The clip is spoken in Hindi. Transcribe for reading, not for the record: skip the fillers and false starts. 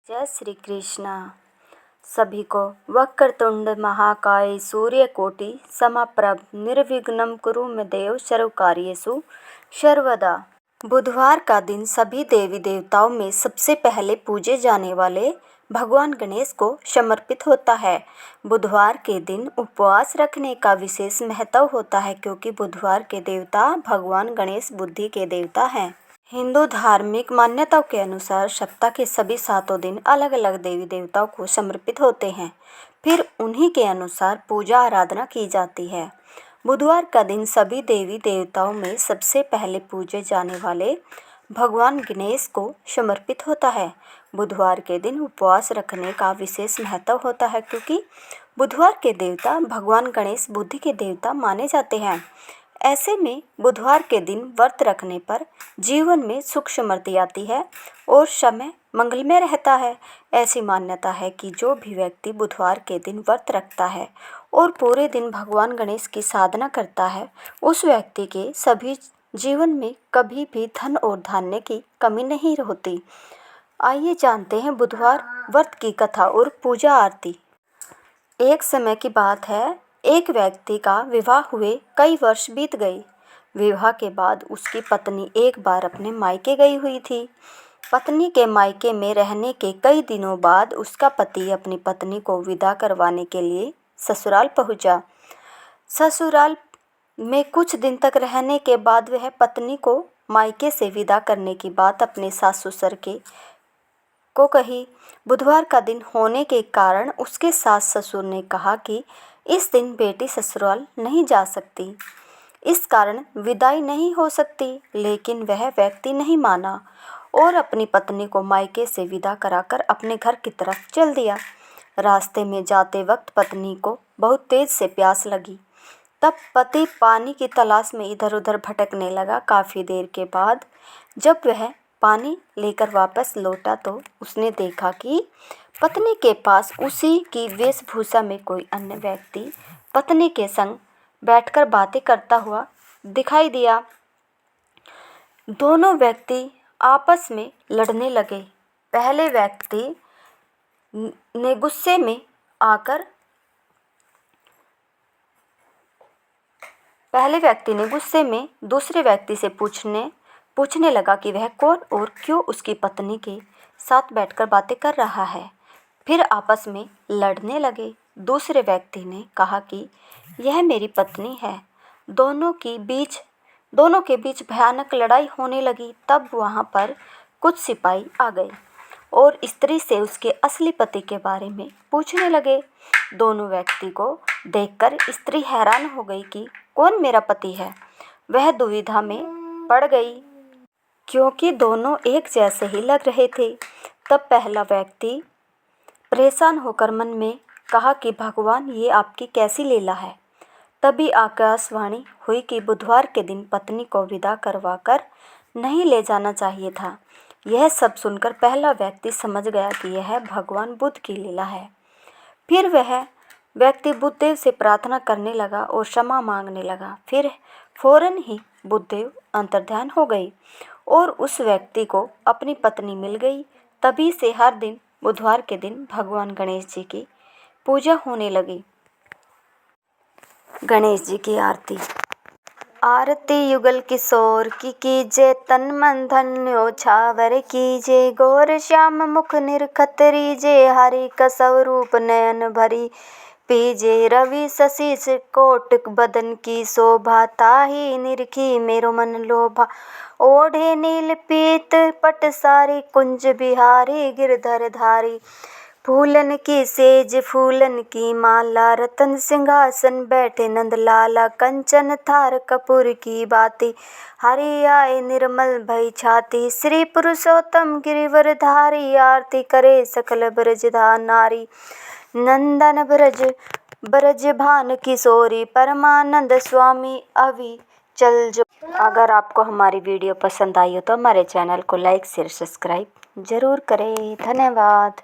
जय श्री कृष्णा। सभी को वक्रतुंड महाकाय सूर्यकोटि समप्रभ निर्विघ्नं कुरु मे देव सर्वकार्येषु सर्वदा। बुधवार का दिन सभी देवी देवताओं में सबसे पहले पूजे जाने वाले भगवान गणेश को समर्पित होता है। बुधवार के दिन उपवास रखने का विशेष महत्व होता है क्योंकि बुधवार के देवता भगवान गणेश बुद्धि के देवता हैं। हिंदू धार्मिक मान्यताओं के अनुसार सप्ताह के सभी 7 दिन अलग अलग देवी देवताओं को समर्पित होते हैं, फिर उन्हीं के अनुसार पूजा आराधना की जाती है। बुधवार का दिन सभी देवी देवताओं में सबसे पहले पूजे जाने वाले भगवान गणेश को समर्पित होता है। बुधवार के दिन उपवास रखने का विशेष महत्व होता है क्योंकि बुधवार के देवता भगवान गणेश बुद्धि के देवता माने जाते हैं। ऐसे में बुधवार के दिन व्रत रखने पर जीवन में सुख समृद्धि आती है और समय मंगलमय रहता है। ऐसी मान्यता है कि जो भी व्यक्ति बुधवार के दिन व्रत रखता है और पूरे दिन भगवान गणेश की साधना करता है, उस व्यक्ति के सभी जीवन में कभी भी धन और धान्य की कमी नहीं होती। आइए जानते हैं बुधवार व्रत की कथा और पूजा आरती। एक समय की बात है, एक व्यक्ति का विवाह हुए कई वर्ष बीत गए। विवाह के बाद उसकी पत्नी एक बार अपने मायके गई हुई थी। पत्नी के मायके में रहने के कई दिनों बाद उसका पति अपनी पत्नी को विदा करवाने के लिए ससुराल पहुंचा। ससुराल में कुछ दिन तक रहने के बाद वह पत्नी को मायके से विदा करने की बात अपने सास ससुर को कही। बुधवार का दिन होने के कारण उसके सास ससुर ने कहा कि इस दिन बेटी ससुराल नहीं जा सकती, इस कारण विदाई नहीं हो सकती। लेकिन वह व्यक्ति नहीं माना और अपनी पत्नी को मायके से विदा कराकर अपने घर की तरफ चल दिया। रास्ते में जाते वक्त पत्नी को बहुत तेज से प्यास लगी। तब पति पानी की तलाश में इधर उधर भटकने लगा। काफ़ी देर के बाद जब वह पानी लेकर वापस लौटा तो उसने देखा कि पत्नी के पास उसी की वेशभूषा में कोई अन्य व्यक्ति पत्नी के संग बैठकर बातें करता हुआ दिखाई दिया। दोनों व्यक्ति आपस में लड़ने लगे। पहले व्यक्ति ने गुस्से में दूसरे व्यक्ति से पूछने लगा कि वह कौन और क्यों उसकी पत्नी के साथ बैठकर बातें कर रहा है। फिर आपस में लड़ने लगे। दूसरे व्यक्ति ने कहा कि यह मेरी पत्नी है। दोनों के बीच भयानक लड़ाई होने लगी। तब वहां पर कुछ सिपाही आ गए और स्त्री से उसके असली पति के बारे में पूछने लगे। दोनों व्यक्ति को देखकर स्त्री हैरान हो गई कि कौन मेरा पति है। वह दुविधा में पड़ गई क्योंकि दोनों एक जैसे ही लग रहे थे। तब पहला व्यक्ति परेशान होकर मन में कहा कि भगवान, ये आपकी कैसी लीला है। तभी आकाशवाणी हुई कि बुधवार के दिन पत्नी को विदा करवाकर नहीं ले जाना चाहिए था। यह सब सुनकर पहला व्यक्ति समझ गया कि यह भगवान बुद्ध की लीला है। फिर वह व्यक्ति बुद्धदेव से प्रार्थना करने लगा और क्षमा मांगने लगा। फिर फौरन ही बुद्धदेव अंतर्ध्यान हो गए और उस व्यक्ति को अपनी पत्नी मिल गई। तभी से हर दिन बुधवार के दिन भगवान गणेश जी की पूजा होने लगी। गणेश जी की आरती। आरती युगल किशोर की कीजे, तन मन धन्यो छावर कीजे। गौर श्याम मुख निरखत रीजे, हरि कसव रूप नयन भरी पीजे। रवि शशि कोटक बदन की शोभा, ताहि निरखी मेरो मन लोभा। ओढ़े नील पीत पट सारी, कुंज बिहारी गिरधर धारी। फूलन की सेज फूलन की माला, रतन सिंहासन बैठे नंद लाला। कंचन थार कपूर की बाती, हरि आए निर्मल भई छाती। श्री पुरुषोत्तम गिरिवर धारी, आरती करे सकल ब्रजधा नारी। नंदन ब्रज भान किशोरी, परमानंद स्वामी अभी चल जो। अगर आपको हमारी वीडियो पसंद आई हो तो हमारे चैनल को लाइक शेयर सब्सक्राइब जरूर करें। धन्यवाद।